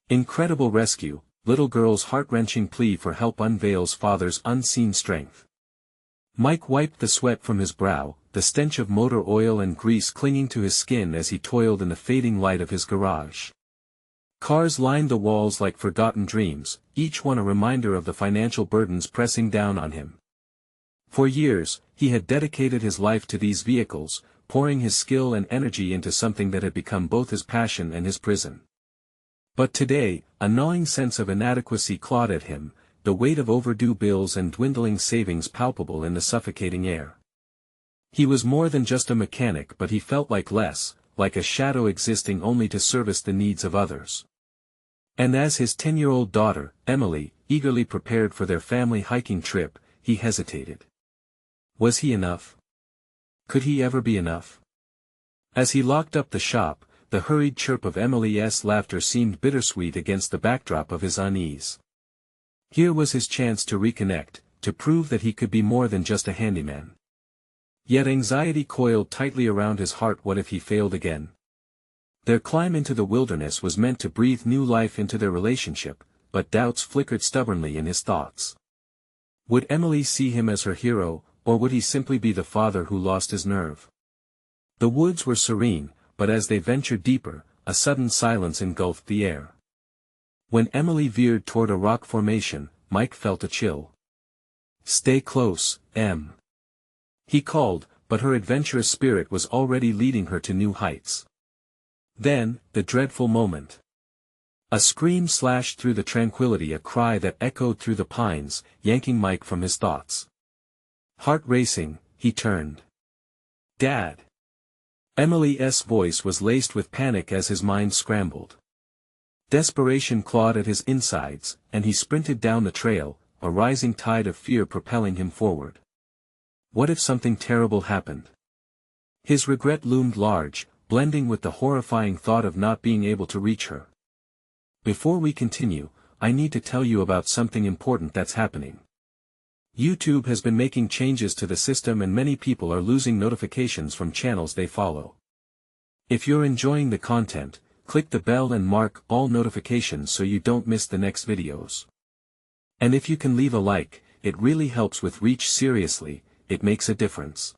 Incredible rescue, little girl's heart-wrenching plea for help unveils father's unseen strength. Mike wiped the sweat from his brow, the stench of motor oil and grease clinging to his skin as he toiled in the fading light of his garage. Cars lined the walls like forgotten dreams, each one a reminder of the financial burdens pressing down on him. For years, he had dedicated his life to these vehicles, pouring his skill and energy into something that had become both his passion and his prison. But today, a gnawing sense of inadequacy clawed at him, the weight of overdue bills and dwindling savings palpable in the suffocating air. He was more than just a mechanic, but he felt like less, like a shadow existing only to service the needs of others. And as his 10-year-old daughter, Emily, eagerly prepared for their family hiking trip, he hesitated. Was he enough? Could he ever be enough? As he locked up the shop, the hurried chirp of Emily's laughter seemed bittersweet against the backdrop of his unease. Here was his chance to reconnect, to prove that he could be more than just a handyman. Yet anxiety coiled tightly around his heart. What if he failed again? Their climb into the wilderness was meant to breathe new life into their relationship, but doubts flickered stubbornly in his thoughts. Would Emily see him as her hero, or would he simply be the father who lost his nerve? The woods were serene, but as they ventured deeper, a sudden silence engulfed the air. When Emily veered toward a rock formation, Mike felt a chill. "Stay close, Em," he called, but her adventurous spirit was already leading her to new heights. Then, the dreadful moment. A scream slashed through the tranquility, a cry that echoed through the pines, yanking Mike from his thoughts. Heart racing, he turned. "Dad!" Emily's voice was laced with panic as his mind scrambled. Desperation clawed at his insides, and he sprinted down the trail, a rising tide of fear propelling him forward. What if something terrible happened? His regret loomed large, blending with the horrifying thought of not being able to reach her. Before we continue, I need to tell you about something important that's happening. YouTube has been making changes to the system and many people are losing notifications from channels they follow. If you're enjoying the content, click the bell and mark all notifications so you don't miss the next videos. And if you can leave a like, it really helps with reach. Seriously, it makes a difference.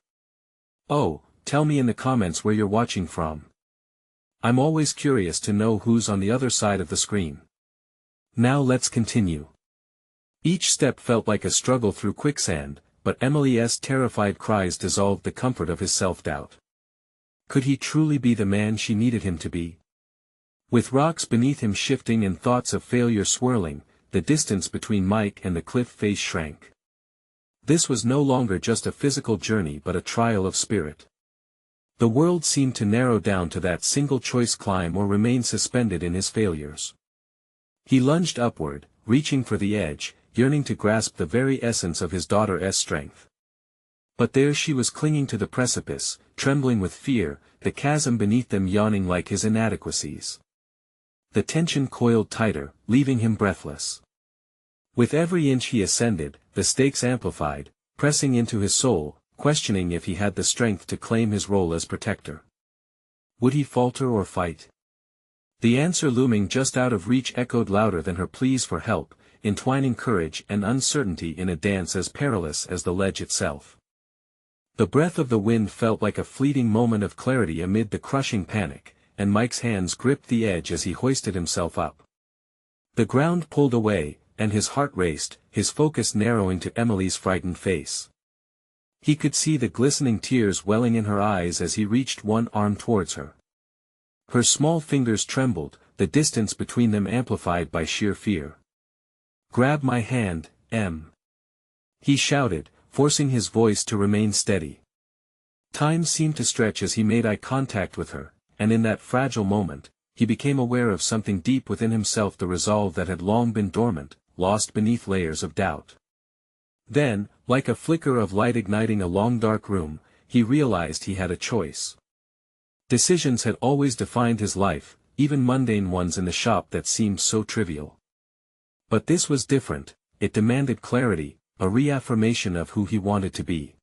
Oh, tell me in the comments where you're watching from. I'm always curious to know who's on the other side of the screen. Now let's continue. Each step felt like a struggle through quicksand, but Emily's terrified cries dissolved the comfort of his self-doubt. Could he truly be the man she needed him to be? With rocks beneath him shifting and thoughts of failure swirling, the distance between Mike and the cliff face shrank. This was no longer just a physical journey but a trial of spirit. The world seemed to narrow down to that single choice: climb or remain suspended in his failures. He lunged upward, reaching for the edge, yearning to grasp the very essence of his daughter's strength. But there she was, clinging to the precipice, trembling with fear, the chasm beneath them yawning like his inadequacies. The tension coiled tighter, leaving him breathless. With every inch he ascended, the stakes amplified, pressing into his soul, questioning if he had the strength to claim his role as protector. Would he falter or fight? The answer looming just out of reach echoed louder than her pleas for help, entwining courage and uncertainty in a dance as perilous as the ledge itself. The breath of the wind felt like a fleeting moment of clarity amid the crushing panic, and Mike's hands gripped the edge as he hoisted himself up. The ground pulled away, and his heart raced, his focus narrowing to Emily's frightened face. He could see the glistening tears welling in her eyes as he reached one arm towards her. Her small fingers trembled, the distance between them amplified by sheer fear. "Grab my hand, Em," he shouted, forcing his voice to remain steady. Time seemed to stretch as he made eye contact with her, and in that fragile moment, he became aware of something deep within himself, the resolve that had long been dormant, lost beneath layers of doubt. Then, like a flicker of light igniting a long dark room, he realized he had a choice. Decisions had always defined his life, even mundane ones in the shop that seemed so trivial. But this was different, it demanded clarity, a reaffirmation of who he wanted to be.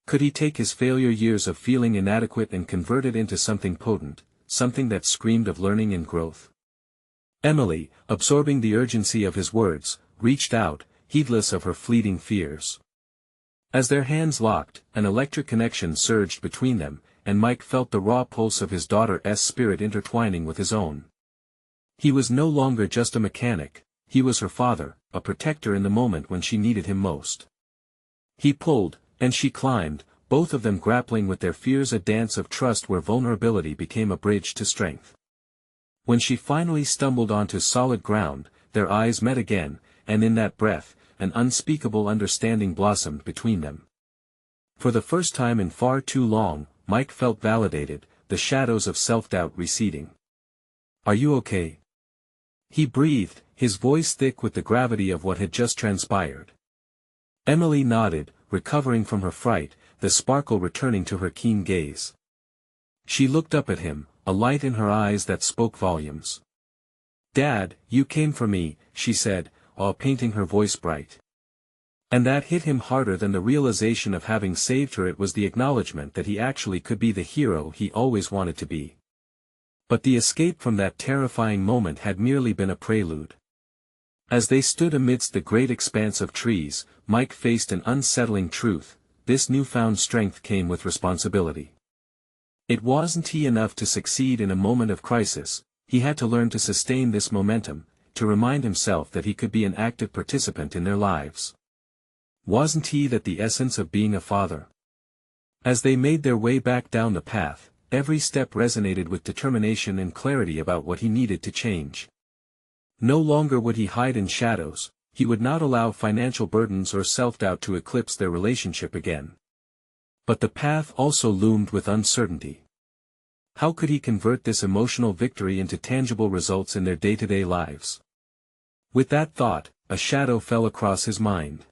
Could he take his failure years of feeling inadequate and convert it into something potent, something that screamed of learning and growth? Emily, absorbing the urgency of his words, reached out, heedless of her fleeting fears. As their hands locked, an electric connection surged between them, and Mike felt the raw pulse of his daughter's spirit intertwining with his own. He was no longer just a mechanic, he was her father, a protector in the moment when she needed him most. He pulled, and she climbed, both of them grappling with their fears, a dance of trust where vulnerability became a bridge to strength. When she finally stumbled onto solid ground, their eyes met again, and in that breath, an unspeakable understanding blossomed between them. For the first time in far too long, Mike felt validated, the shadows of self-doubt receding. "Are you okay?" he breathed, his voice thick with the gravity of what had just transpired. Emily nodded, recovering from her fright, the sparkle returning to her keen gaze. She looked up at him, a light in her eyes that spoke volumes. "Dad, you came for me," she said, while painting her voice bright. And that hit him harder than the realization of having saved her. It was the acknowledgement that he actually could be the hero he always wanted to be. But the escape from that terrifying moment had merely been a prelude. As they stood amidst the great expanse of trees, Mike faced an unsettling truth: this newfound strength came with responsibility. It wasn't enough to succeed in a moment of crisis, he had to learn to sustain this momentum, to remind himself that he could be an active participant in their lives. Wasn't that the essence of being a father? As they made their way back down the path, every step resonated with determination and clarity about what he needed to change. No longer would he hide in shadows, he would not allow financial burdens or self-doubt to eclipse their relationship again. But the path also loomed with uncertainty. How could he convert this emotional victory into tangible results in their day-to-day lives? With that thought, a shadow fell across his mind.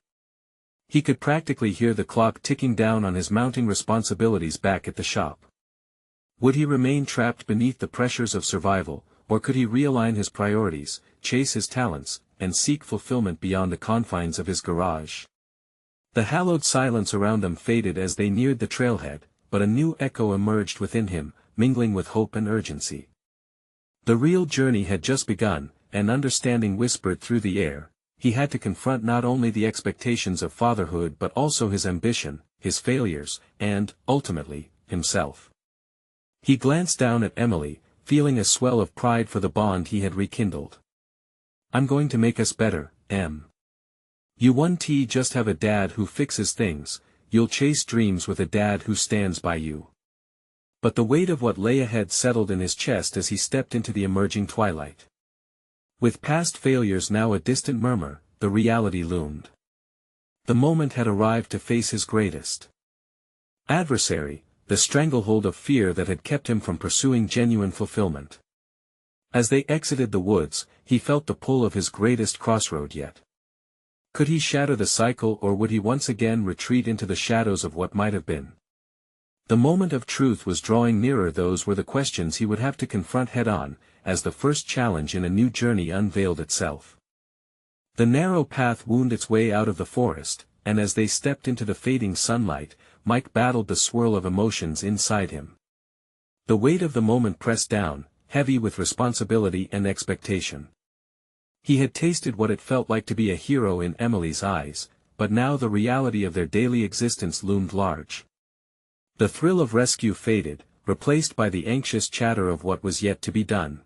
He could practically hear the clock ticking down on his mounting responsibilities back at the shop. Would he remain trapped beneath the pressures of survival, or could he realign his priorities, chase his talents, and seek fulfillment beyond the confines of his garage? The hallowed silence around them faded as they neared the trailhead, but a new echo emerged within him, mingling with hope and urgency. The real journey had just begun, and understanding whispered through the air. He had to confront not only the expectations of fatherhood but also his ambition, his failures, and, ultimately, himself. He glanced down at Emily, feeling a swell of pride for the bond he had rekindled. "I'm going to make us better, Em. You won't just have a dad who fixes things, you'll chase dreams with a dad who stands by you." But the weight of what lay ahead settled in his chest as he stepped into the emerging twilight. With past failures now a distant murmur, the reality loomed. The moment had arrived to face his greatest adversary, the stranglehold of fear that had kept him from pursuing genuine fulfillment. As they exited the woods, he felt the pull of his greatest crossroad yet. Could he shatter the cycle, or would he once again retreat into the shadows of what might have been? The moment of truth was drawing nearer. Those were the questions he would have to confront head-on, as the first challenge in a new journey unveiled itself. The narrow path wound its way out of the forest, and as they stepped into the fading sunlight, Mike battled the swirl of emotions inside him. The weight of the moment pressed down, heavy with responsibility and expectation. He had tasted what it felt like to be a hero in Emily's eyes, but now the reality of their daily existence loomed large. The thrill of rescue faded, replaced by the anxious chatter of what was yet to be done.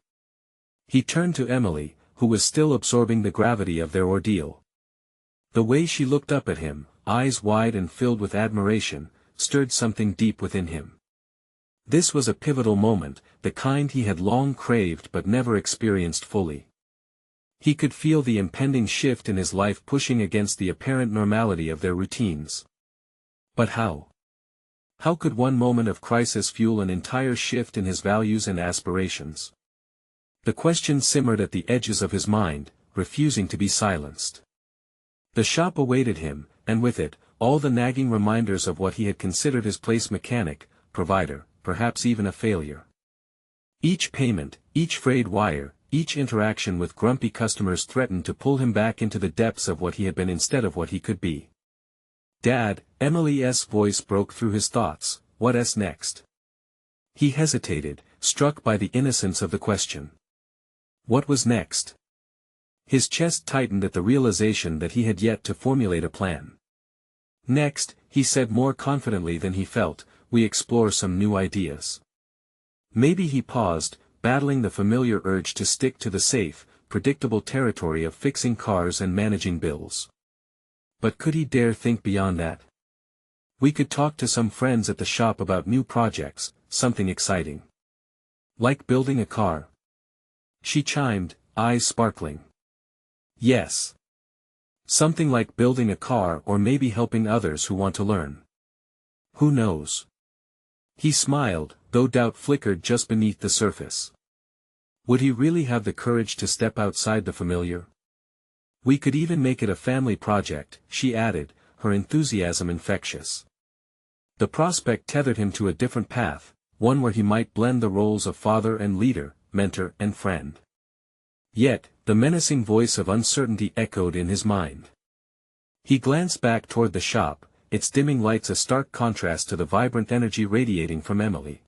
He turned to Emily, who was still absorbing the gravity of their ordeal. The way she looked up at him, eyes wide and filled with admiration, stirred something deep within him. This was a pivotal moment, the kind he had long craved but never experienced fully. He could feel the impending shift in his life pushing against the apparent normality of their routines. But how? How could one moment of crisis fuel an entire shift in his values and aspirations? The question simmered at the edges of his mind, refusing to be silenced. The shop awaited him, and with it, all the nagging reminders of what he had considered his place: mechanic, provider, perhaps even a failure. Each payment, each frayed wire, each interaction with grumpy customers threatened to pull him back into the depths of what he had been instead of what he could be. "Dad," Emily's voice broke through his thoughts, "what's next?" He hesitated, struck by the innocence of the question. What was next? His chest tightened at the realization that he had yet to formulate a plan. Next, he said more confidently than he felt, we explore some new ideas. Maybe he paused, battling the familiar urge to stick to the safe, predictable territory of fixing cars and managing bills. But could he dare think beyond that? We could talk to some friends at the shop about new projects, something exciting. Like building a car? She chimed, eyes sparkling. Yes. Something like building a car or maybe helping others who want to learn. Who knows? He smiled, though doubt flickered just beneath the surface. Would he really have the courage to step outside the familiar? We could even make it a family project, she added, her enthusiasm infectious. The prospect tethered him to a different path, one where he might blend the roles of father and leader, mentor and friend. Yet, the menacing voice of uncertainty echoed in his mind. He glanced back toward the shop, its dimming lights a stark contrast to the vibrant energy radiating from Emily.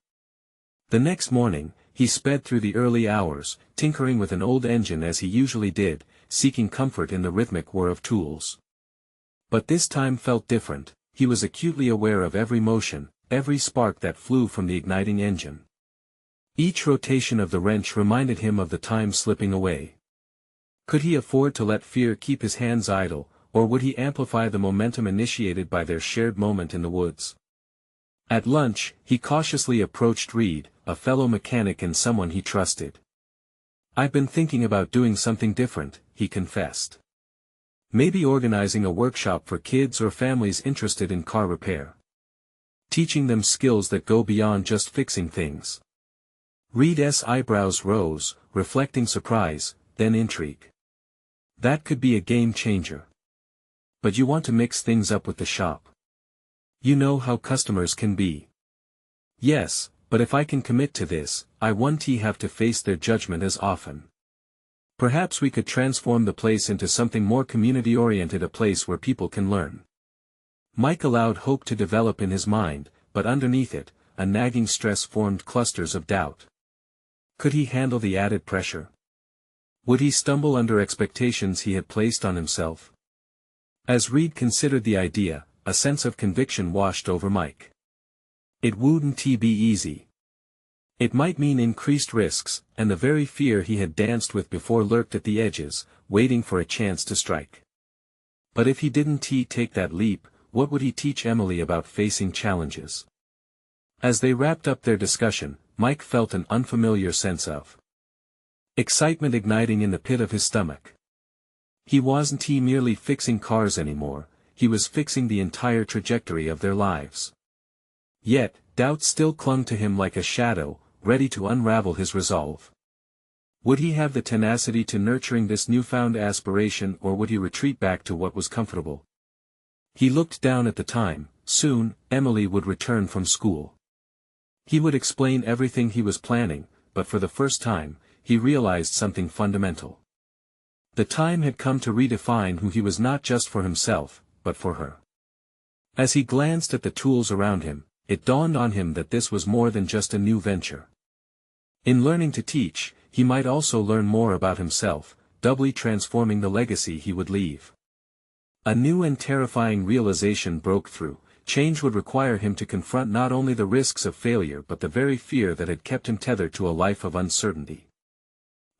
The next morning, he sped through the early hours, tinkering with an old engine as he usually did, seeking comfort in the rhythmic whir of tools. But this time felt different. He was acutely aware of every motion, every spark that flew from the igniting engine. Each rotation of the wrench reminded him of the time slipping away. Could he afford to let fear keep his hands idle, or would he amplify the momentum initiated by their shared moment in the woods? At lunch, he cautiously approached Reed, a fellow mechanic and someone he trusted. I've been thinking about doing something different, he confessed. Maybe organizing a workshop for kids or families interested in car repair. Teaching them skills that go beyond just fixing things. Reed's eyebrows rose, reflecting surprise, then intrigue. That could be a game changer. But you want to mix things up with the shop. You know how customers can be. Yes, but if I can commit to this, I won't have to face their judgment as often. Perhaps we could transform the place into something more community-oriented, a place where people can learn. Mike allowed hope to develop in his mind, but underneath it, a nagging stress formed clusters of doubt. Could he handle the added pressure? Would he stumble under expectations he had placed on himself? As Reed considered the idea, a sense of conviction washed over Mike. It wouldn't be easy. It might mean increased risks, and the very fear he had danced with before lurked at the edges, waiting for a chance to strike. But if he didn't take that leap, what would he teach Emily about facing challenges? As they wrapped up their discussion, Mike felt an unfamiliar sense of excitement igniting in the pit of his stomach. He wasn't merely fixing cars anymore, he was fixing the entire trajectory of their lives. Yet, doubt still clung to him like a shadow, ready to unravel his resolve. Would he have the tenacity to nurturing this newfound aspiration, or would he retreat back to what was comfortable? He looked down at the time. Soon, Emily would return from school. He would explain everything he was planning, but for the first time, he realized something fundamental. The time had come to redefine who he was, not just for himself, but for her. As he glanced at the tools around him, it dawned on him that this was more than just a new venture. In learning to teach, he might also learn more about himself, doubly transforming the legacy he would leave. A new and terrifying realization broke through. Change would require him to confront not only the risks of failure but the very fear that had kept him tethered to a life of uncertainty.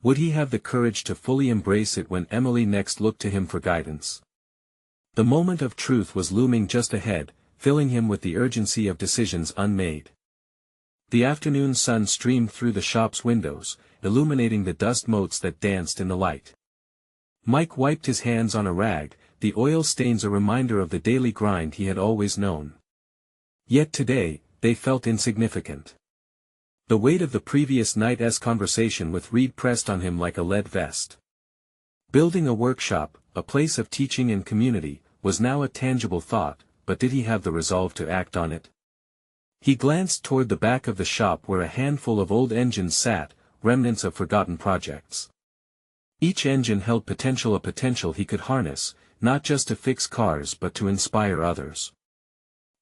Would he have the courage to fully embrace it when Emily next looked to him for guidance? The moment of truth was looming just ahead, filling him with the urgency of decisions unmade. The afternoon sun streamed through the shop's windows, illuminating the dust motes that danced in the light. Mike wiped his hands on a rag, the oil stains a reminder of the daily grind he had always known. Yet today, they felt insignificant. The weight of the previous night's conversation with Reed pressed on him like a lead vest. Building a workshop, a place of teaching and community, was now a tangible thought, but did he have the resolve to act on it? He glanced toward the back of the shop where a handful of old engines sat, remnants of forgotten projects. Each engine held potential, a potential he could harness, not just to fix cars but to inspire others.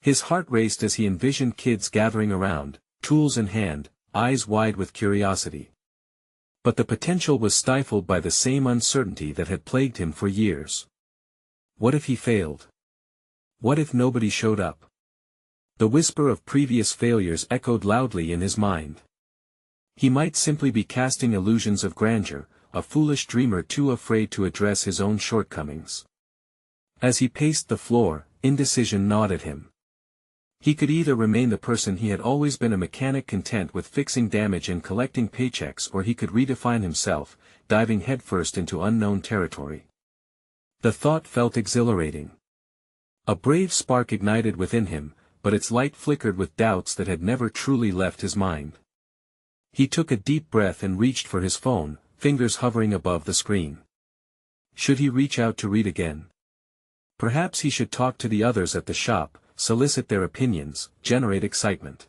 His heart raced as he envisioned kids gathering around, tools in hand, eyes wide with curiosity. But the potential was stifled by the same uncertainty that had plagued him for years. What if he failed? What if nobody showed up? The whisper of previous failures echoed loudly in his mind. He might simply be casting illusions of grandeur, a foolish dreamer too afraid to address his own shortcomings. As he paced the floor, indecision gnawed at him. He could either remain the person he had always been, a mechanic content with fixing damage and collecting paychecks, or he could redefine himself, diving headfirst into unknown territory. The thought felt exhilarating. A brave spark ignited within him, but its light flickered with doubts that had never truly left his mind. He took a deep breath and reached for his phone, fingers hovering above the screen. Should he reach out to read again? Perhaps he should talk to the others at the shop, solicit their opinions, generate excitement.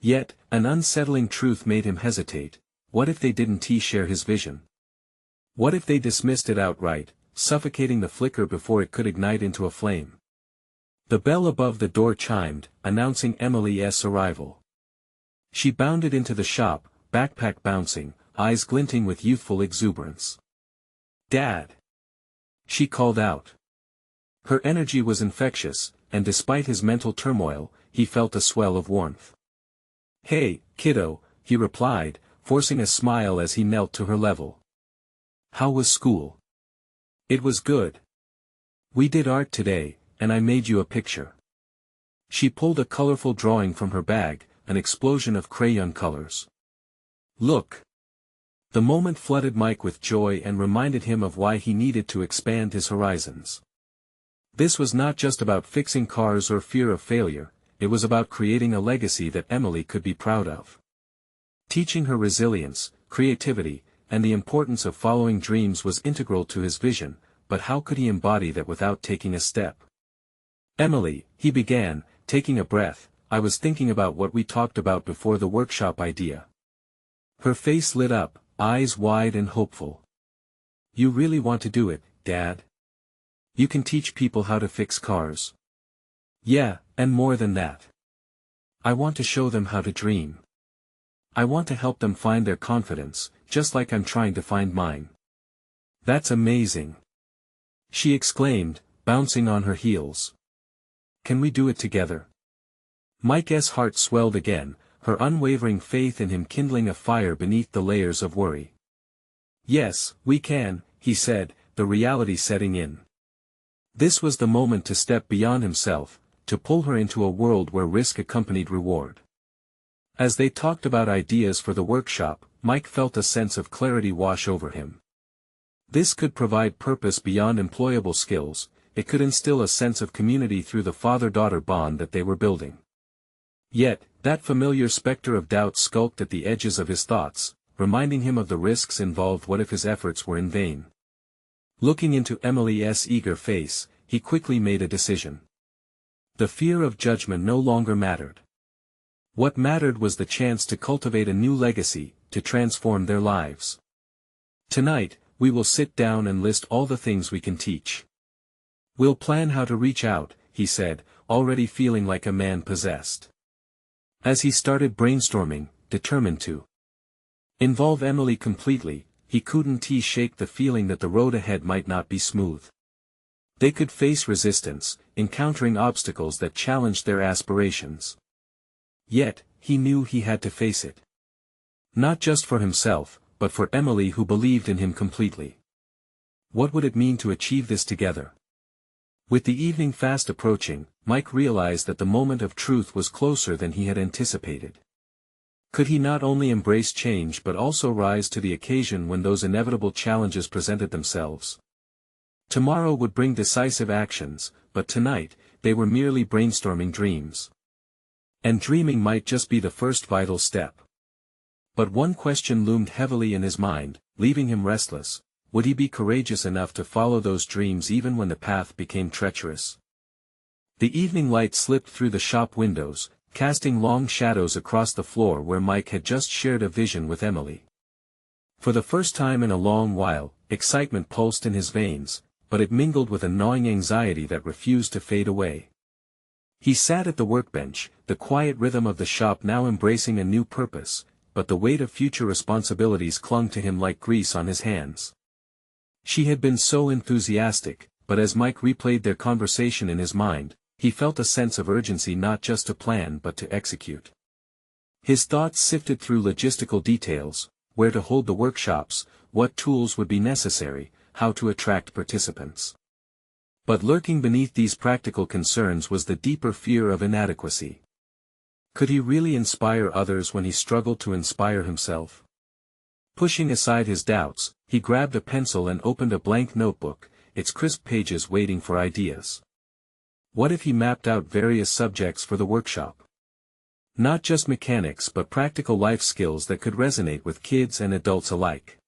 Yet, an unsettling truth made him hesitate. What if they didn't share his vision? What if they dismissed it outright, suffocating the flicker before it could ignite into a flame? The bell above the door chimed, announcing Emily's arrival. She bounded into the shop, backpack bouncing, eyes glinting with youthful exuberance. "Dad!" she called out. Her energy was infectious, and despite his mental turmoil, he felt a swell of warmth. "Hey, kiddo," he replied, forcing a smile as he knelt to her level. "How was school?" "It was good. We did art today, and I made you a picture." She pulled a colorful drawing from her bag, an explosion of crayon colors. "Look." The moment flooded Mike with joy and reminded him of why he needed to expand his horizons. This was not just about fixing cars or fear of failure, it was about creating a legacy that Emily could be proud of. Teaching her resilience, creativity, and the importance of following dreams was integral to his vision, but how could he embody that without taking a step? "Emily," he began, taking a breath, "I was thinking about what we talked about before, the workshop idea." Her face lit up, eyes wide and hopeful. "You really want to do it, Dad? You can teach people how to fix cars." "Yeah, and more than that. I want to show them how to dream. I want to help them find their confidence, just like I'm trying to find mine." "That's amazing!" she exclaimed, bouncing on her heels. "Can we do it together?" Mike's heart swelled again, her unwavering faith in him kindling a fire beneath the layers of worry. "Yes, we can," he said, the reality setting in. This was the moment to step beyond himself, to pull her into a world where risk accompanied reward. As they talked about ideas for the workshop, Mike felt a sense of clarity wash over him. This could provide purpose beyond employable skills, it could instill a sense of community through the father-daughter bond that they were building. Yet, that familiar specter of doubt skulked at the edges of his thoughts, reminding him of the risks involved. What if his efforts were in vain? Looking into Emily's eager face, he quickly made a decision. The fear of judgment no longer mattered. What mattered was the chance to cultivate a new legacy, to transform their lives. "Tonight, we will sit down and list all the things we can teach. We'll plan how to reach out," he said, already feeling like a man possessed. As he started brainstorming, determined to involve Emily completely, he couldn't shake the feeling that the road ahead might not be smooth. They could face resistance, encountering obstacles that challenged their aspirations. Yet, he knew he had to face it. Not just for himself, but for Emily, who believed in him completely. What would it mean to achieve this together? With the evening fast approaching, Mike realized that the moment of truth was closer than he had anticipated. Could he not only embrace change but also rise to the occasion when those inevitable challenges presented themselves? Tomorrow would bring decisive actions, but tonight, they were merely brainstorming dreams. And dreaming might just be the first vital step. But one question loomed heavily in his mind, leaving him restless: would he be courageous enough to follow those dreams even when the path became treacherous? The evening light slipped through the shop windows, casting long shadows across the floor where Mike had just shared a vision with Emily. For the first time in a long while, excitement pulsed in his veins, but it mingled with a gnawing anxiety that refused to fade away. He sat at the workbench, the quiet rhythm of the shop now embracing a new purpose, but the weight of future responsibilities clung to him like grease on his hands. She had been so enthusiastic, but as Mike replayed their conversation in his mind, he felt a sense of urgency not just to plan but to execute. His thoughts sifted through logistical details: where to hold the workshops, what tools would be necessary, how to attract participants. But lurking beneath these practical concerns was the deeper fear of inadequacy. Could he really inspire others when he struggled to inspire himself? Pushing aside his doubts, he grabbed a pencil and opened a blank notebook, its crisp pages waiting for ideas. What if he mapped out various subjects for the workshop? Not just mechanics but practical life skills that could resonate with kids and adults alike.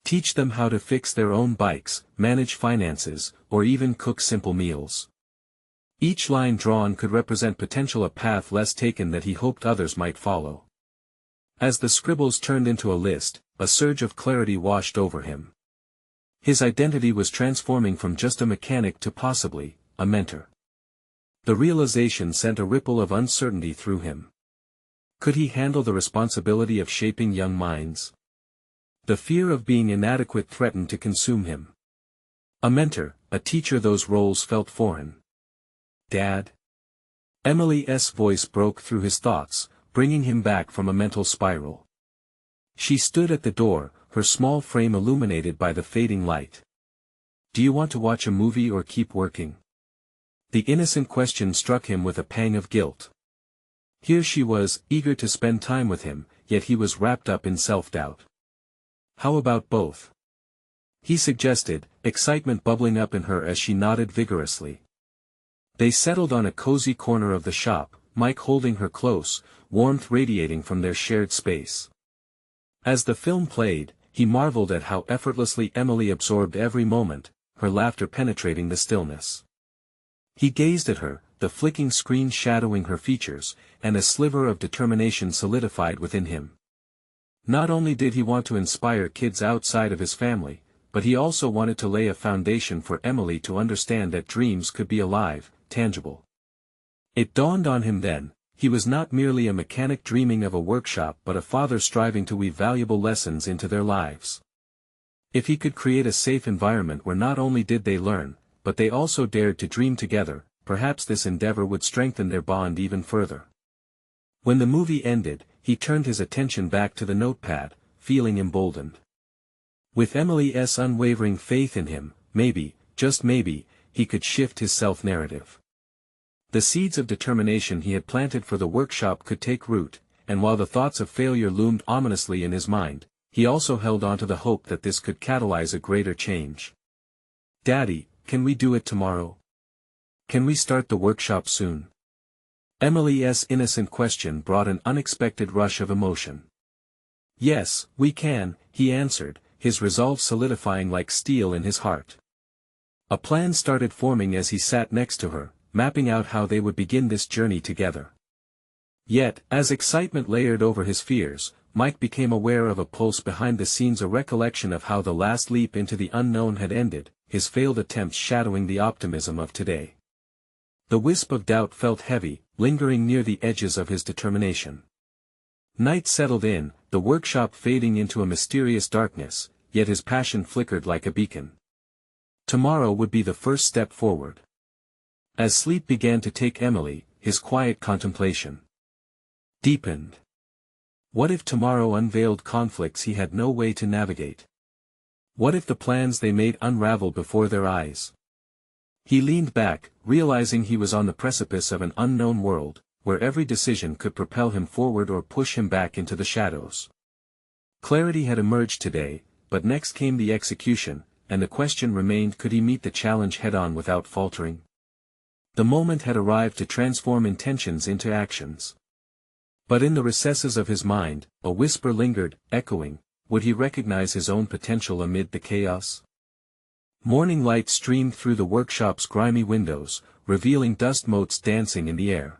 Teach them how to fix their own bikes, manage finances, or even cook simple meals. Each line drawn could represent potential a path less taken that he hoped others might follow. As the scribbles turned into a list, a surge of clarity washed over him. His identity was transforming from just a mechanic to possibly a mentor. The realization sent a ripple of uncertainty through him. Could he handle the responsibility of shaping young minds? The fear of being inadequate threatened to consume him. A mentor, a teacher, those roles felt foreign. Dad? Emily's voice broke through his thoughts, bringing him back from a mental spiral. She stood at the door, her small frame illuminated by the fading light. Do you want to watch a movie or keep working? The innocent question struck him with a pang of guilt. Here she was, eager to spend time with him, yet he was wrapped up in self-doubt. How about both? He suggested, excitement bubbling up in her as she nodded vigorously. They settled on a cozy corner of the shop, Mike holding her close, warmth radiating from their shared space. As the film played, he marveled at how effortlessly Emily absorbed every moment, her laughter penetrating the stillness. He gazed at her, the flicking screen shadowing her features, and a sliver of determination solidified within him. Not only did he want to inspire kids outside of his family, but he also wanted to lay a foundation for Emily to understand that dreams could be alive, tangible. It dawned on him then, he was not merely a mechanic dreaming of a workshop but a father striving to weave valuable lessons into their lives. If he could create a safe environment where not only did they learn, but they also dared to dream together, perhaps this endeavor would strengthen their bond even further. When the movie ended, he turned his attention back to the notepad, feeling emboldened. With Emily's unwavering faith in him, maybe, just maybe, he could shift his self-narrative. The seeds of determination he had planted for the workshop could take root, and while the thoughts of failure loomed ominously in his mind, he also held on to the hope that this could catalyze a greater change. Daddy, can we do it tomorrow? Can we start the workshop soon? Emily's innocent question brought an unexpected rush of emotion. Yes, we can, he answered, his resolve solidifying like steel in his heart. A plan started forming as he sat next to her, mapping out how they would begin this journey together. Yet, as excitement layered over his fears, Mike became aware of a pulse behind the scenes, a recollection of how the last leap into the unknown had ended, his failed attempts shadowing the optimism of today. The wisp of doubt felt heavy, lingering near the edges of his determination. Night settled in, the workshop fading into a mysterious darkness, yet his passion flickered like a beacon. Tomorrow would be the first step forward. As sleep began to take Emily, his quiet contemplation deepened. What if tomorrow unveiled conflicts he had no way to navigate? What if the plans they made unraveled before their eyes? He leaned back, realizing he was on the precipice of an unknown world, where every decision could propel him forward or push him back into the shadows. Clarity had emerged today, but next came the execution, and the question remained: could he meet the challenge head-on without faltering? The moment had arrived to transform intentions into actions. But in the recesses of his mind, a whisper lingered, echoing, would he recognize his own potential amid the chaos? Morning light streamed through the workshop's grimy windows, revealing dust motes dancing in the air.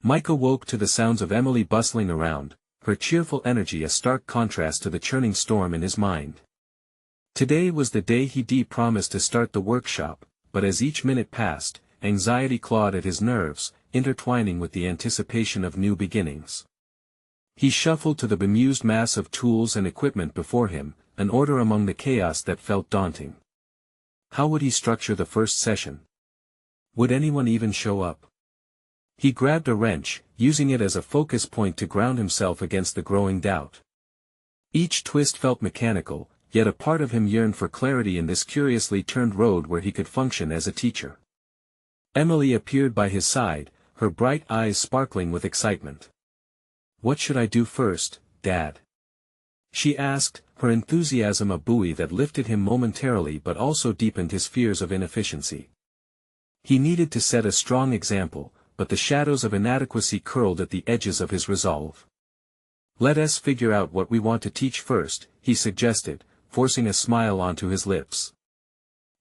Mike awoke to the sounds of Emily bustling around, her cheerful energy a stark contrast to the churning storm in his mind. Today was the day he promised to start the workshop, but as each minute passed, anxiety clawed at his nerves, intertwining with the anticipation of new beginnings. He shuffled to the bemused mass of tools and equipment before him, an order among the chaos that felt daunting. How would he structure the first session? Would anyone even show up? He grabbed a wrench, using it as a focus point to ground himself against the growing doubt. Each twist felt mechanical, yet a part of him yearned for clarity in this curiously turned road where he could function as a teacher. Emily appeared by his side, her bright eyes sparkling with excitement. "What should I do first, Dad?" she asked, her enthusiasm a buoy that lifted him momentarily but also deepened his fears of inefficiency. He needed to set a strong example, but the shadows of inadequacy curled at the edges of his resolve. "Let us figure out what we want to teach first," he suggested, forcing a smile onto his lips.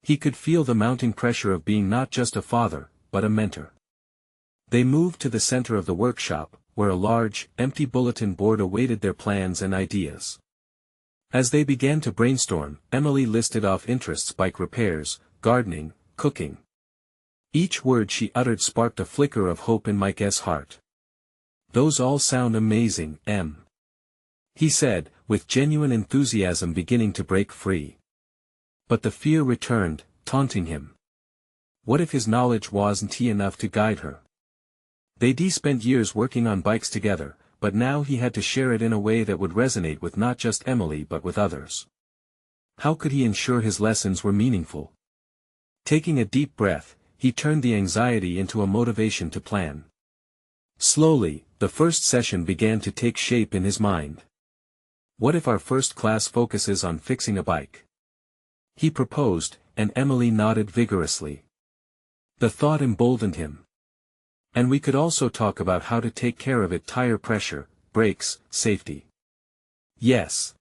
He could feel the mounting pressure of being not just a father, but a mentor. They moved to the center of the workshop, where a large, empty bulletin board awaited their plans and ideas. As they began to brainstorm, Emily listed off interests: bike repairs, gardening, cooking. Each word she uttered sparked a flicker of hope in Mike's heart. "Those all sound amazing, Em," he said, with genuine enthusiasm beginning to break free. But the fear returned, taunting him. What if his knowledge wasn't enough to guide her? They'd spent years working on bikes together, but now he had to share it in a way that would resonate with not just Emily but with others. How could he ensure his lessons were meaningful? Taking a deep breath, he turned the anxiety into a motivation to plan. Slowly, the first session began to take shape in his mind. "What if our first class focuses on fixing a bike?" he proposed, and Emily nodded vigorously. The thought emboldened him. "And we could also talk about how to take care of it: tire pressure, brakes, safety." "Yes.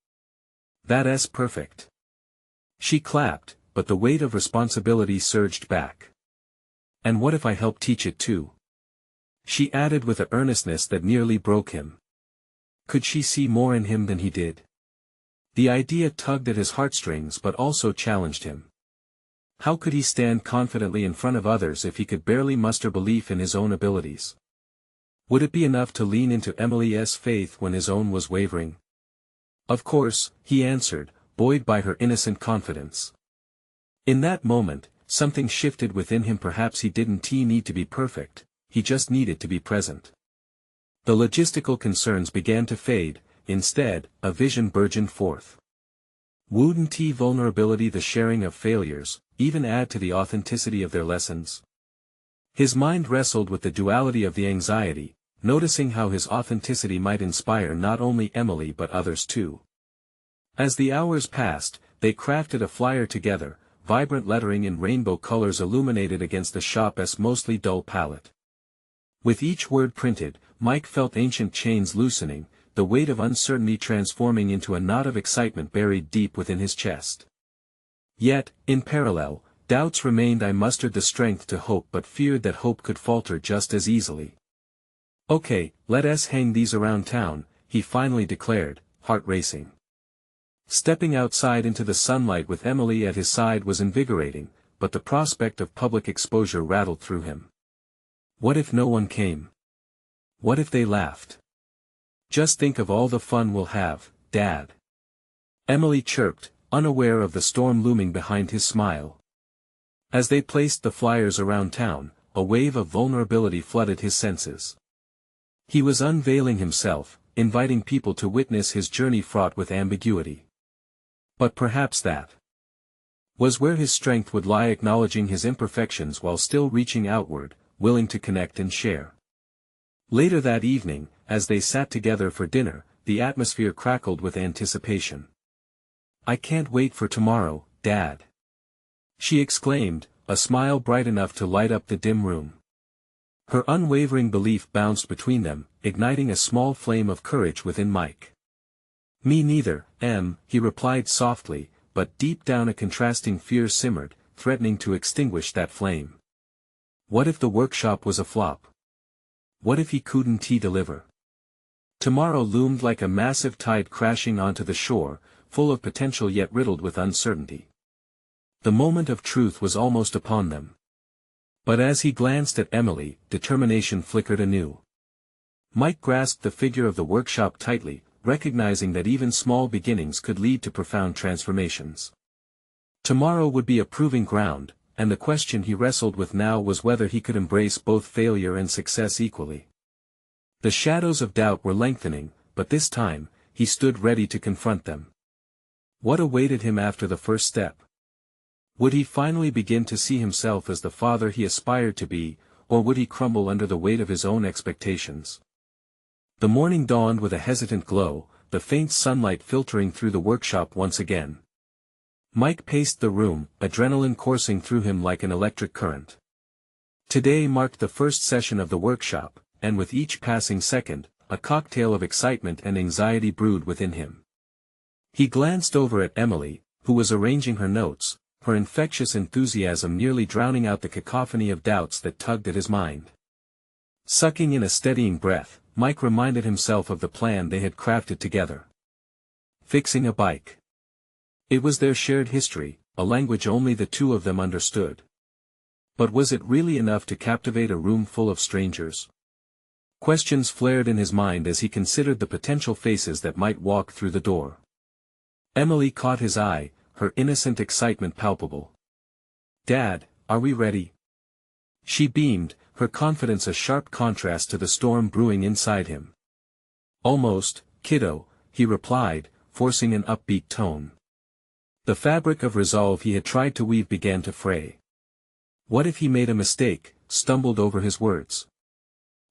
That's perfect." She clapped, but the weight of responsibility surged back. "And what if I help teach it too?" she added with an earnestness that nearly broke him. Could she see more in him than he did? The idea tugged at his heartstrings but also challenged him. How could he stand confidently in front of others if he could barely muster belief in his own abilities? Would it be enough to lean into Emily's faith when his own was wavering? "Of course," he answered, buoyed by her innocent confidence. In that moment, something shifted within him. Perhaps he didn't need to be perfect, he just needed to be present. The logistical concerns began to fade, instead, a vision burgeoned forth. Wouldn't vulnerability, the sharing of failures, even add to the authenticity of their lessons? His mind wrestled with the duality of the anxiety, noticing how his authenticity might inspire not only Emily but others too. As the hours passed, they crafted a flyer together, vibrant lettering in rainbow colors illuminated against the shop's mostly dull palette. With each word printed, Mike felt ancient chains loosening, the weight of uncertainty transforming into a knot of excitement buried deep within his chest. Yet, in parallel, doubts remained. "I mustered the strength to hope but feared that hope could falter just as easily." "Okay, let us hang these around town," he finally declared, heart racing. Stepping outside into the sunlight with Emily at his side was invigorating, but the prospect of public exposure rattled through him. What if no one came? What if they laughed? "Just think of all the fun we'll have, Dad," Emily chirped, unaware of the storm looming behind his smile. As they placed the flyers around town, a wave of vulnerability flooded his senses. He was unveiling himself, inviting people to witness his journey fraught with ambiguity. But perhaps that was where his strength would lie, acknowledging his imperfections while still reaching outward, willing to connect and share. Later that evening, as they sat together for dinner, the atmosphere crackled with anticipation. "I can't wait for tomorrow, Dad," she exclaimed, a smile bright enough to light up the dim room. Her unwavering belief bounced between them, igniting a small flame of courage within Mike. "Me neither, Em," he replied softly, but deep down a contrasting fear simmered, threatening to extinguish that flame. What if the workshop was a flop? What if he couldn't deliver? Tomorrow loomed like a massive tide crashing onto the shore, full of potential yet riddled with uncertainty. The moment of truth was almost upon them. But as he glanced at Emily, determination flickered anew. Mike grasped the figure of the workshop tightly, recognizing that even small beginnings could lead to profound transformations. Tomorrow would be a proving ground, and the question he wrestled with now was whether he could embrace both failure and success equally. The shadows of doubt were lengthening, but this time, he stood ready to confront them. What awaited him after the first step? Would he finally begin to see himself as the father he aspired to be, or would he crumble under the weight of his own expectations? The morning dawned with a hesitant glow, the faint sunlight filtering through the workshop once again. Mike paced the room, adrenaline coursing through him like an electric current. Today marked the first session of the workshop, and with each passing second, a cocktail of excitement and anxiety brewed within him. He glanced over at Emily, who was arranging her notes, her infectious enthusiasm nearly drowning out the cacophony of doubts that tugged at his mind. Sucking in a steadying breath, Mike reminded himself of the plan they had crafted together. Fixing a bike. It was their shared history, a language only the two of them understood. But was it really enough to captivate a room full of strangers? Questions flared in his mind as he considered the potential faces that might walk through the door. Emily caught his eye, her innocent excitement palpable. "Dad, are we ready?" She beamed, her confidence a sharp contrast to the storm brewing inside him. "Almost, kiddo," he replied, forcing an upbeat tone. The fabric of resolve he had tried to weave began to fray. What if he made a mistake, stumbled over his words?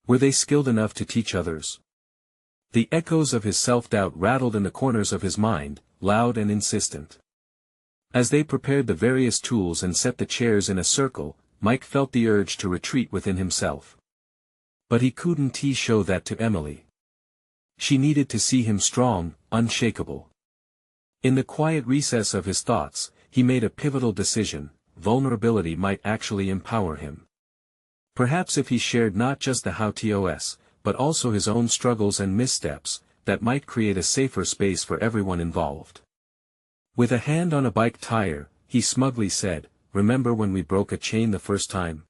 Were they skilled enough to teach others? The echoes of his self-doubt rattled in the corners of his mind, loud and insistent. As they prepared the various tools and set the chairs in a circle, Mike felt the urge to retreat within himself. But he couldn't show that to Emily. She needed to see him strong, unshakable. In the quiet recess of his thoughts, he made a pivotal decision: vulnerability might actually empower him. Perhaps if he shared not just the how-tos, but also his own struggles and missteps, that might create a safer space for everyone involved. With a hand on a bike tire, he smugly said, "Remember when we broke a chain the first time?"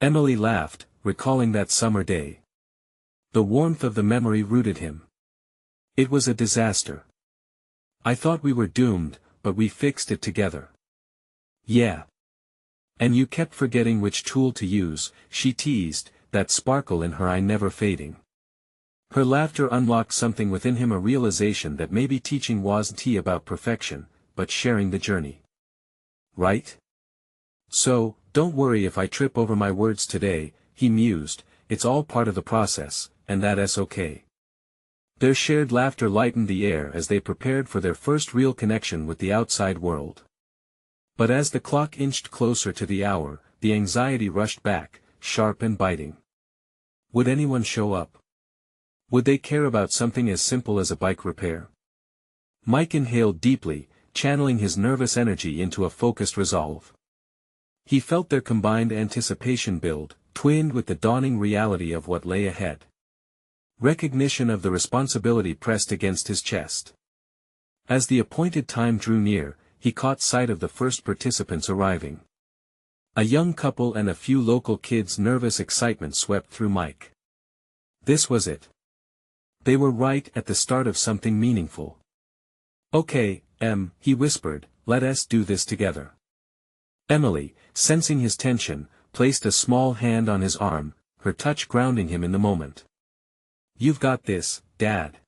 Emily laughed, recalling that summer day. The warmth of the memory rooted him. "It was a disaster. I thought we were doomed, but we fixed it together." "Yeah. And you kept forgetting which tool to use," she teased, that sparkle in her eye never fading. Her laughter unlocked something within him, a realization that maybe teaching wasn't about perfection, but sharing the journey. "Right? So, don't worry if I trip over my words today," he mused, "it's all part of the process, and that's okay." Their shared laughter lightened the air as they prepared for their first real connection with the outside world. But as the clock inched closer to the hour, the anxiety rushed back, sharp and biting. Would anyone show up? Would they care about something as simple as a bike repair? Mike inhaled deeply, channeling his nervous energy into a focused resolve. He felt their combined anticipation build, twinned with the dawning reality of what lay ahead. Recognition of the responsibility pressed against his chest. As the appointed time drew near, he caught sight of the first participants arriving. A young couple and a few local kids. Nervous excitement swept through Mike. This was it. They were right at the start of something meaningful. "Okay, he whispered, "let us do this together." Emily, sensing his tension, placed a small hand on his arm, her touch grounding him in the moment. "You've got this, Dad."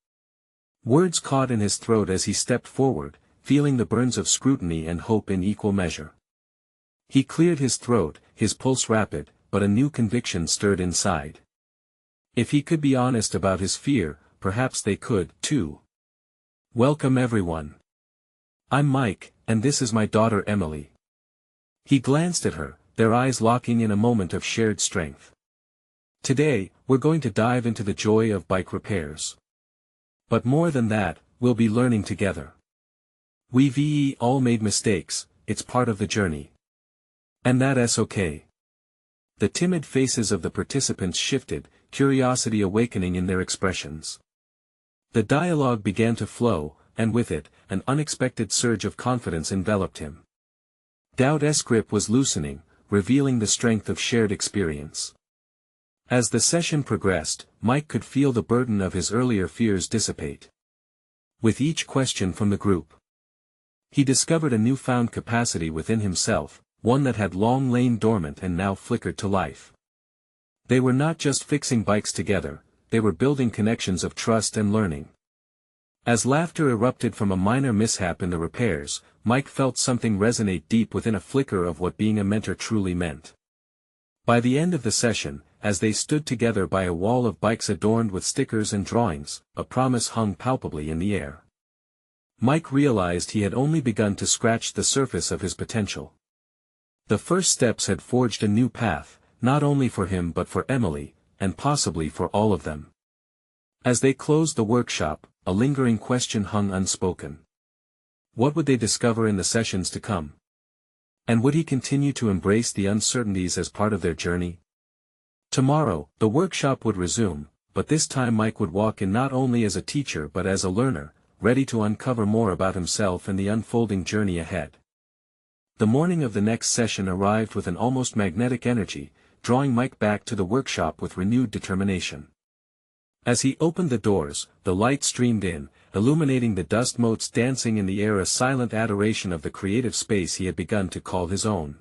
Words caught in his throat as he stepped forward, feeling the burns of scrutiny and hope in equal measure. He cleared his throat, his pulse rapid, but a new conviction stirred inside. If he could be honest about his fear, perhaps they could, too. "Welcome everyone. I'm Mike, and this is my daughter Emily." He glanced at her, their eyes locking in a moment of shared strength. "Today, we're going to dive into the joy of bike repairs. But more than that, we'll be learning together. We've all made mistakes, it's part of the journey. And that's okay." The timid faces of the participants shifted, curiosity awakening in their expressions. The dialogue began to flow, and with it, an unexpected surge of confidence enveloped him. Doubt's grip was loosening, revealing the strength of shared experience. As the session progressed, Mike could feel the burden of his earlier fears dissipate. With each question from the group, he discovered a newfound capacity within himself, one that had long lain dormant and now flickered to life. They were not just fixing bikes together, they were building connections of trust and learning. As laughter erupted from a minor mishap in the repairs, Mike felt something resonate deep within, a flicker of what being a mentor truly meant. By the end of the session, as they stood together by a wall of bikes adorned with stickers and drawings, a promise hung palpably in the air. Mike realized he had only begun to scratch the surface of his potential. The first steps had forged a new path, not only for him but for Emily, and possibly for all of them. As they closed the workshop, a lingering question hung unspoken. What would they discover in the sessions to come? And would he continue to embrace the uncertainties as part of their journey? Tomorrow, the workshop would resume, but this time Mike would walk in not only as a teacher but as a learner, ready to uncover more about himself and the unfolding journey ahead. The morning of the next session arrived with an almost magnetic energy, drawing Mike back to the workshop with renewed determination. As he opened the doors, the light streamed in, illuminating the dust motes dancing in the air, a silent adoration of the creative space he had begun to call his own.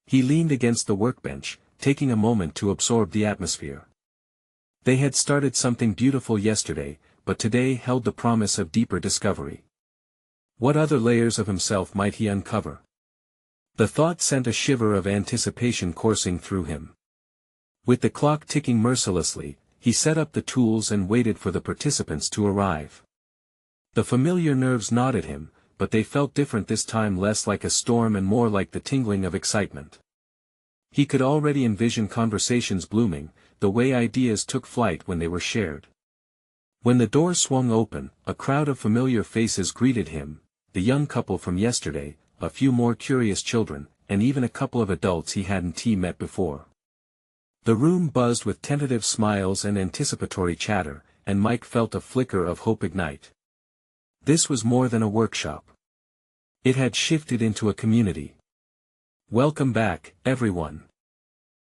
He leaned against the workbench, taking a moment to absorb the atmosphere. They had started something beautiful yesterday, but today held the promise of deeper discovery. What other layers of himself might he uncover? The thought sent a shiver of anticipation coursing through him. With the clock ticking mercilessly, he set up the tools and waited for the participants to arrive. The familiar nerves gnawed him, but they felt different this time, less like a storm and more like the tingling of excitement. He could already envision conversations blooming, the way ideas took flight when they were shared. When the door swung open, a crowd of familiar faces greeted him, the young couple from yesterday, a few more curious children, and even a couple of adults he hadn't met before. The room buzzed with tentative smiles and anticipatory chatter, and Mike felt a flicker of hope ignite. This was more than a workshop. It had shifted into a community. "Welcome back, everyone,"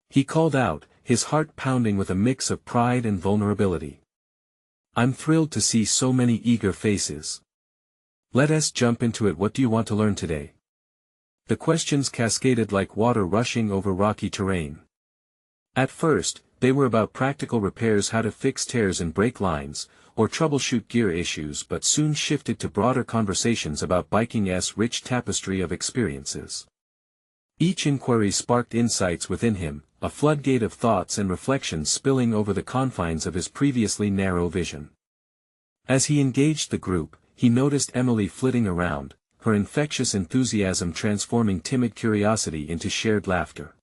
he called out, his heart pounding with a mix of pride and vulnerability. "I'm thrilled to see so many eager faces. Let us jump into it. What do you want to learn today?" The questions cascaded like water rushing over rocky terrain. At first, they were about practical repairs, how to fix tears and brake lines, or troubleshoot gear issues, but soon shifted to broader conversations about biking's rich tapestry of experiences. Each inquiry sparked insights within him, a floodgate of thoughts and reflections spilling over the confines of his previously narrow vision. As he engaged the group, he noticed Emily flitting around, her infectious enthusiasm transforming timid curiosity into shared laughter.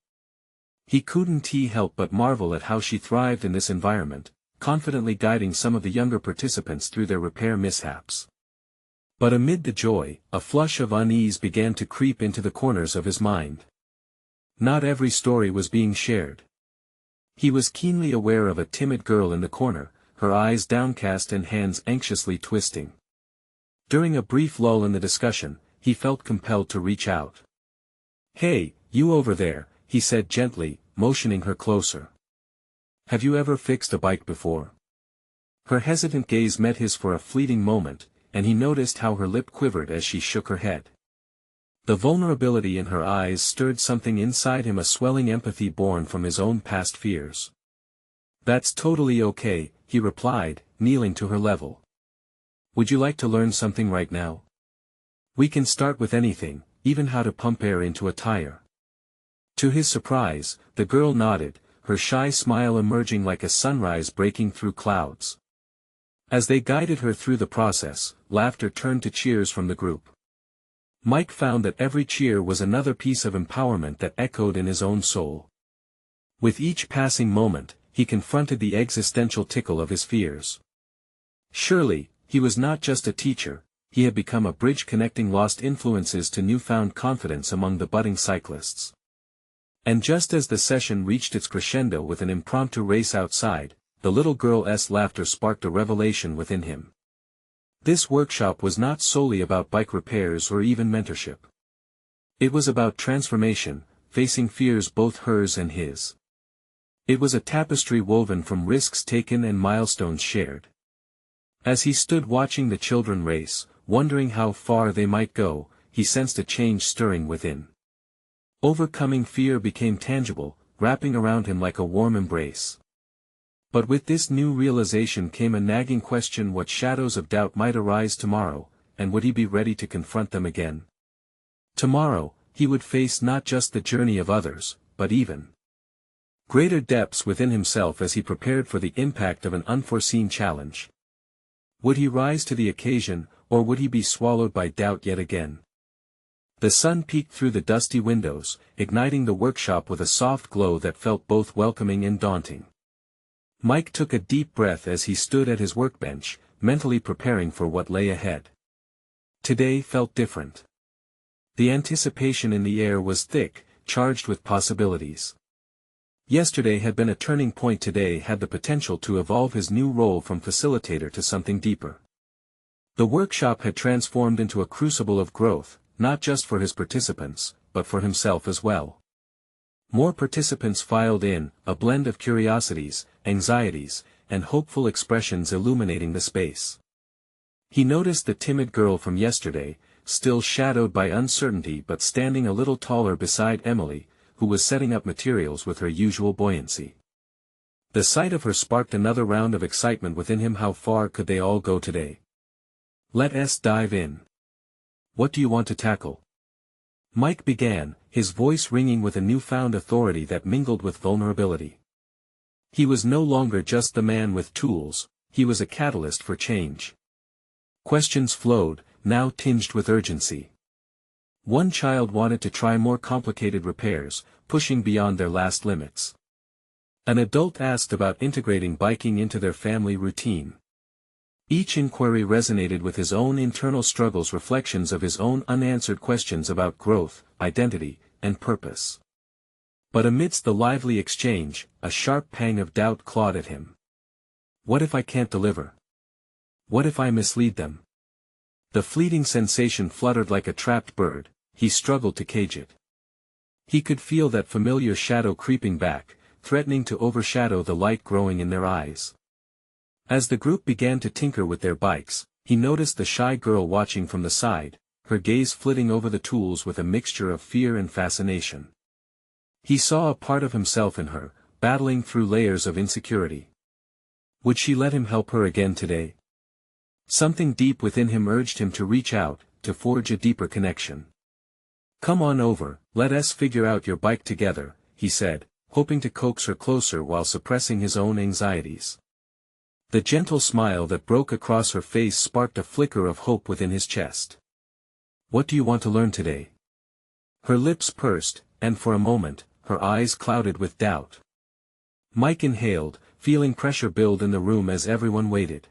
He couldn't help but marvel at how she thrived in this environment, confidently guiding some of the younger participants through their repair mishaps. But amid the joy, a flush of unease began to creep into the corners of his mind. Not every story was being shared. He was keenly aware of a timid girl in the corner, her eyes downcast and hands anxiously twisting. During a brief lull in the discussion, he felt compelled to reach out. "Hey, you over there," he said gently, motioning her closer. "Have you ever fixed a bike before?" Her hesitant gaze met his for a fleeting moment, and he noticed how her lip quivered as she shook her head. The vulnerability in her eyes stirred something inside him, a swelling empathy born from his own past fears. "That's totally okay," he replied, kneeling to her level. "Would you like to learn something right now? We can start with anything, even how to pump air into a tire." To his surprise, the girl nodded, her shy smile emerging like a sunrise breaking through clouds. As they guided her through the process, laughter turned to cheers from the group. Mike found that every cheer was another piece of empowerment that echoed in his own soul. With each passing moment, he confronted the existential tickle of his fears. Surely, he was not just a teacher, he had become a bridge connecting lost influences to newfound confidence among the budding cyclists. And just as the session reached its crescendo with an impromptu race outside, the little girl's laughter sparked a revelation within him. This workshop was not solely about bike repairs or even mentorship. It was about transformation, facing fears both hers and his. It was a tapestry woven from risks taken and milestones shared. As he stood watching the children race, wondering how far they might go, he sensed a change stirring within. Overcoming fear became tangible, wrapping around him like a warm embrace. But with this new realization came a nagging question: what shadows of doubt might arise tomorrow, and would he be ready to confront them again? Tomorrow, he would face not just the journey of others, but even greater depths within himself as he prepared for the impact of an unforeseen challenge. Would he rise to the occasion, or would he be swallowed by doubt yet again? The sun peeked through the dusty windows, igniting the workshop with a soft glow that felt both welcoming and daunting. Mike took a deep breath as he stood at his workbench, mentally preparing for what lay ahead. Today felt different. The anticipation in the air was thick, charged with possibilities. Yesterday had been a turning point. Today had the potential to evolve his new role from facilitator to something deeper. The workshop had transformed into a crucible of growth, not just for his participants, but for himself as well. More participants filed in, a blend of curiosities, anxieties, and hopeful expressions illuminating the space. He noticed the timid girl from yesterday, still shadowed by uncertainty but standing a little taller beside Emily, who was setting up materials with her usual buoyancy. The sight of her sparked another round of excitement within him. How far could they all go today? Let's dive in. What do you want to tackle? Mike began, his voice ringing with a newfound authority that mingled with vulnerability. He was no longer just the man with tools, he was a catalyst for change. Questions flowed, now tinged with urgency. One child wanted to try more complicated repairs, pushing beyond their last limits. An adult asked about integrating biking into their family routine. Each inquiry resonated with his own internal struggles, reflections of his own unanswered questions about growth, identity, and purpose. But amidst the lively exchange, a sharp pang of doubt clawed at him. What if I can't deliver? What if I mislead them? The fleeting sensation fluttered like a trapped bird, he struggled to cage it. He could feel that familiar shadow creeping back, threatening to overshadow the light growing in their eyes. As the group began to tinker with their bikes, he noticed the shy girl watching from the side, her gaze flitting over the tools with a mixture of fear and fascination. He saw a part of himself in her, battling through layers of insecurity. Would she let him help her again today? Something deep within him urged him to reach out, to forge a deeper connection. Come on over, let us figure out your bike together, he said, hoping to coax her closer while suppressing his own anxieties. The gentle smile that broke across her face sparked a flicker of hope within his chest. What do you want to learn today? Her lips pursed, and for a moment, her eyes clouded with doubt. Mike inhaled, feeling pressure build in the room as everyone waited.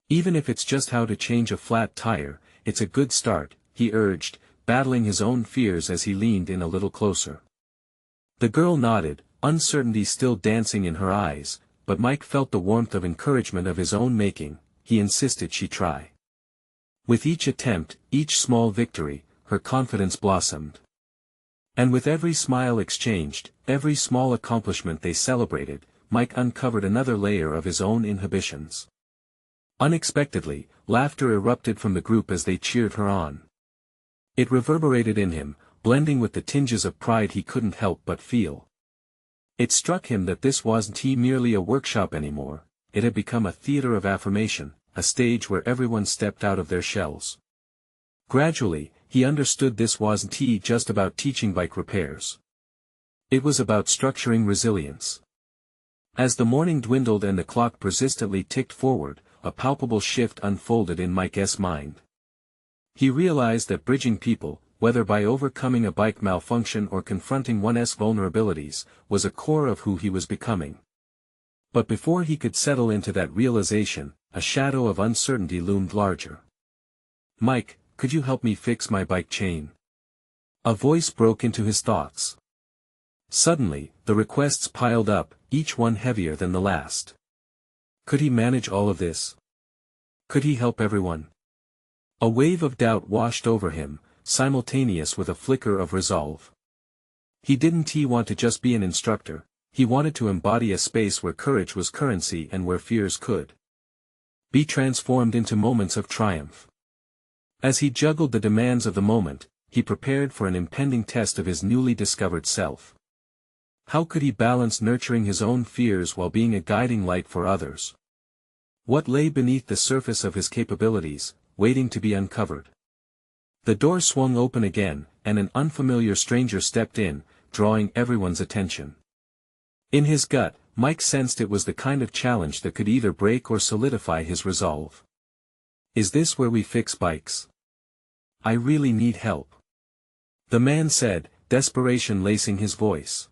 Even if it's just how to change a flat tire, it's a good start, he urged, battling his own fears as he leaned in a little closer. The girl nodded, uncertainty still dancing in her eyes, but Mike felt the warmth of encouragement of his own making. He insisted she try. With each attempt, each small victory, her confidence blossomed. And with every smile exchanged, every small accomplishment they celebrated, Mike uncovered another layer of his own inhibitions. Unexpectedly, laughter erupted from the group as they cheered her on. It reverberated in him, blending with the tinges of pride he couldn't help but feel. It struck him that this wasn't merely a workshop anymore, it had become a theater of affirmation, a stage where everyone stepped out of their shells. Gradually, he understood this wasn't just about teaching bike repairs. It was about structuring resilience. As the morning dwindled and the clock persistently ticked forward, a palpable shift unfolded in Mike's mind. He realized that bridging people, whether by overcoming a bike malfunction or confronting one's vulnerabilities, was a core of who he was becoming. But before he could settle into that realization, a shadow of uncertainty loomed larger. Mike, could you help me fix my bike chain? A voice broke into his thoughts. Suddenly, the requests piled up, each one heavier than the last. Could he manage all of this? Could he help everyone? A wave of doubt washed over him, simultaneous with a flicker of resolve. He didn't want to just be an instructor, He wanted to embody a space where courage was currency and where fears could be transformed into moments of triumph. As he juggled the demands of the moment, he prepared for an impending test of his newly discovered self. How could he balance nurturing his own fears while being a guiding light for others? What lay beneath the surface of his capabilities, waiting to be uncovered? The door swung open again, and an unfamiliar stranger stepped in, drawing everyone's attention. In his gut, Mike sensed it was the kind of challenge that could either break or solidify his resolve. "Is this where we fix bikes? I really need help," the man said, desperation lacing his voice.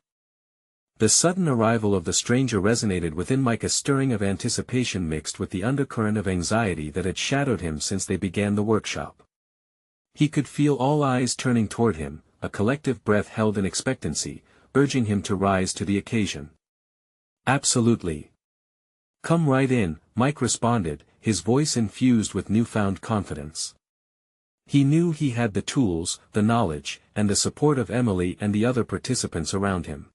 The sudden arrival of the stranger resonated within Mike, a stirring of anticipation mixed with the undercurrent of anxiety that had shadowed him since they began the workshop. He could feel all eyes turning toward him, a collective breath held in expectancy, urging him to rise to the occasion. "Absolutely. Come right in," Mike responded, his voice infused with newfound confidence. He knew he had the tools, the knowledge, and the support of Emily and the other participants around him.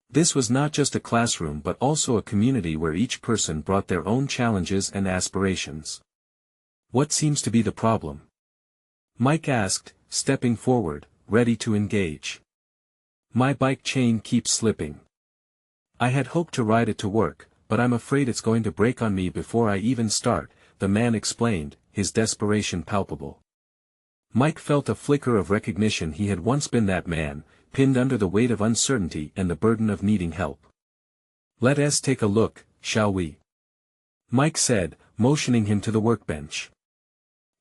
This was not just a classroom but also a community where each person brought their own challenges and aspirations. "What seems to be the problem?" Mike asked, stepping forward, ready to engage. "My bike chain keeps slipping. I had hoped to ride it to work, but I'm afraid it's going to break on me before I even start," the man explained, his desperation palpable. Mike felt a flicker of recognition. He had once been that man, pinned under the weight of uncertainty and the burden of needing help. "Let us take a look, shall we?" Mike said, motioning him to the workbench.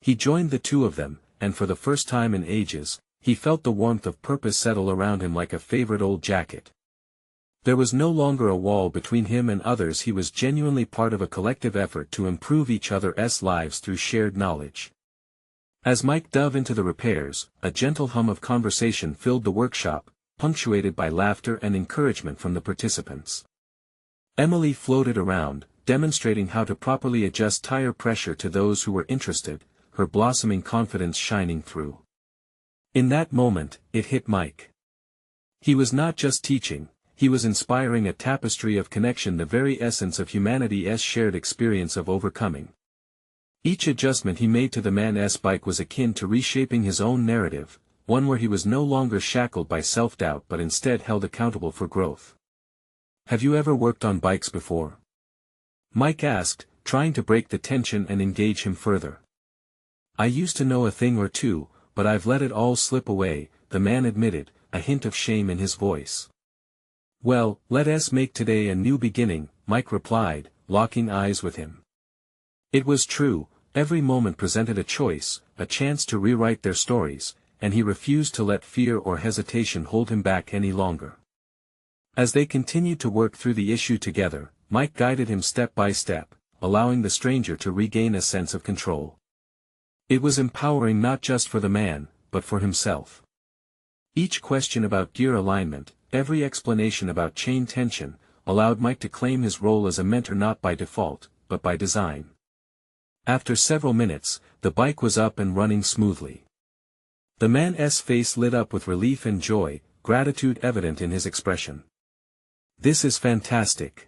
He joined the two of them, and for the first time in ages, he felt the warmth of purpose settle around him like a favorite old jacket. There was no longer a wall between him and others. He was genuinely part of a collective effort to improve each other's lives through shared knowledge. As Mike dove into the repairs, a gentle hum of conversation filled the workshop, punctuated by laughter and encouragement from the participants. Emily floated around, demonstrating how to properly adjust tire pressure to those who were interested, her blossoming confidence shining through. In that moment, it hit Mike. He was not just teaching, he was inspiring a tapestry of connection, the very essence of humanity's shared experience of overcoming. Each adjustment he made to the man's bike was akin to reshaping his own narrative, one where he was no longer shackled by self-doubt but instead held accountable for growth. "Have you ever worked on bikes before?" Mike asked, trying to break the tension and engage him further. "I used to know a thing or two, but I've let it all slip away," the man admitted, a hint of shame in his voice. "Well, let us make today a new beginning," Mike replied, locking eyes with him. It was true, every moment presented a choice, a chance to rewrite their stories, and he refused to let fear or hesitation hold him back any longer. As they continued to work through the issue together, Mike guided him step by step, allowing the stranger to regain a sense of control. It was empowering not just for the man, but for himself. Each question about gear alignment, every explanation about chain tension, allowed Mike to claim his role as a mentor not by default, but by design. After several minutes, the bike was up and running smoothly. The man's face lit up with relief and joy, gratitude evident in his expression. "This is fantastic.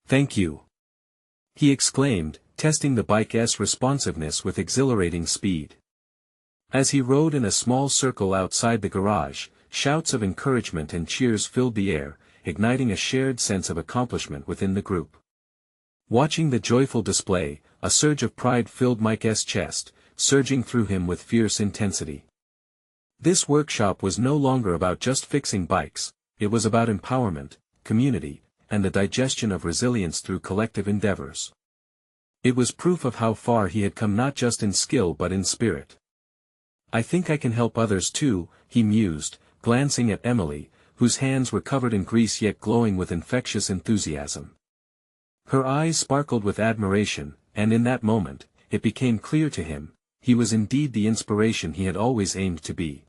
Thank you," he exclaimed, testing the bike's responsiveness with exhilarating speed. As he rode in a small circle outside the garage, shouts of encouragement and cheers filled the air, igniting a shared sense of accomplishment within the group. Watching the joyful display, a surge of pride filled Mike's chest, surging through him with fierce intensity. This workshop was no longer about just fixing bikes, it was about empowerment, community, and the digestion of resilience through collective endeavors. It was proof of how far he had come not just in skill but in spirit. "I think I can help others too," he mused, glancing at Emily, whose hands were covered in grease yet glowing with infectious enthusiasm. Her eyes sparkled with admiration, and in that moment, it became clear to him, he was indeed the inspiration he had always aimed to be.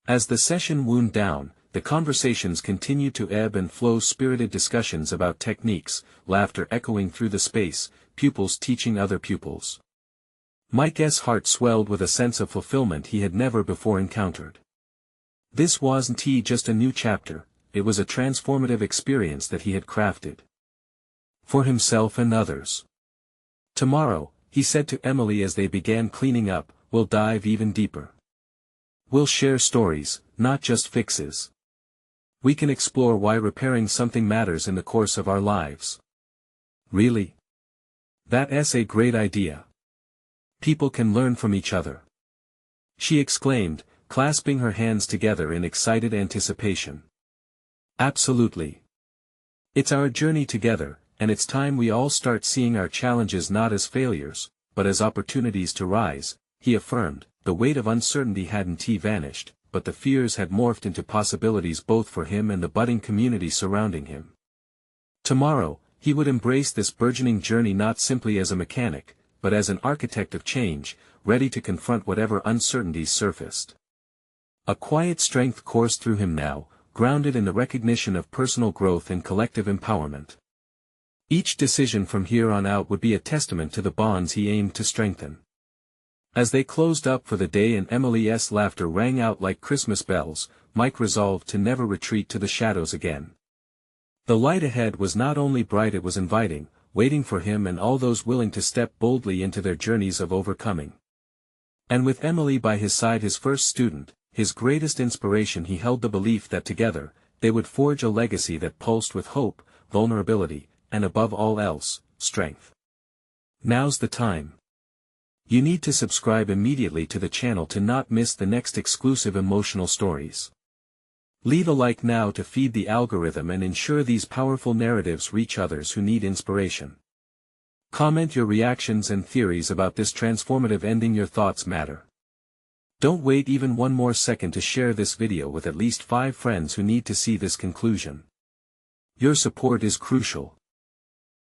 As the session wound down, the conversations continued to ebb and flow, spirited discussions about techniques, laughter echoing through the space, pupils teaching other pupils. Mike's heart swelled with a sense of fulfillment he had never before encountered. This wasn't just a new chapter, it was a transformative experience that he had crafted for himself and others. Tomorrow, he said to Emily as they began cleaning up, we'll dive even deeper. We'll share stories, not just fixes. We can explore why repairing something matters in the course of our lives. Really? That's a great idea. People can learn from each other. She exclaimed, clasping her hands together in excited anticipation. Absolutely. It's our journey together, and it's time we all start seeing our challenges not as failures, but as opportunities to rise, he affirmed. The weight of uncertainty hadn't vanished, but the fears had morphed into possibilities both for him and the budding community surrounding him. Tomorrow, he would embrace this burgeoning journey not simply as a mechanic, but as an architect of change, ready to confront whatever uncertainties surfaced. A quiet strength coursed through him now, grounded in the recognition of personal growth and collective empowerment. Each decision from here on out would be a testament to the bonds he aimed to strengthen. As they closed up for the day and Emily's laughter rang out like Christmas bells, Mike resolved to never retreat to the shadows again. The light ahead was not only bright, it was inviting, waiting for him and all those willing to step boldly into their journeys of overcoming. And with Emily by his side, his first student, his greatest inspiration, he held the belief that together, they would forge a legacy that pulsed with hope, vulnerability, and above all else, strength. Now's the time. You need to subscribe immediately to the channel to not miss the next exclusive emotional stories. Leave a like now to feed the algorithm and ensure these powerful narratives reach others who need inspiration. Comment your reactions and theories about this transformative ending. Your thoughts matter. Don't wait even one more second to share this video with at least 5 friends who need to see this conclusion. Your support is crucial.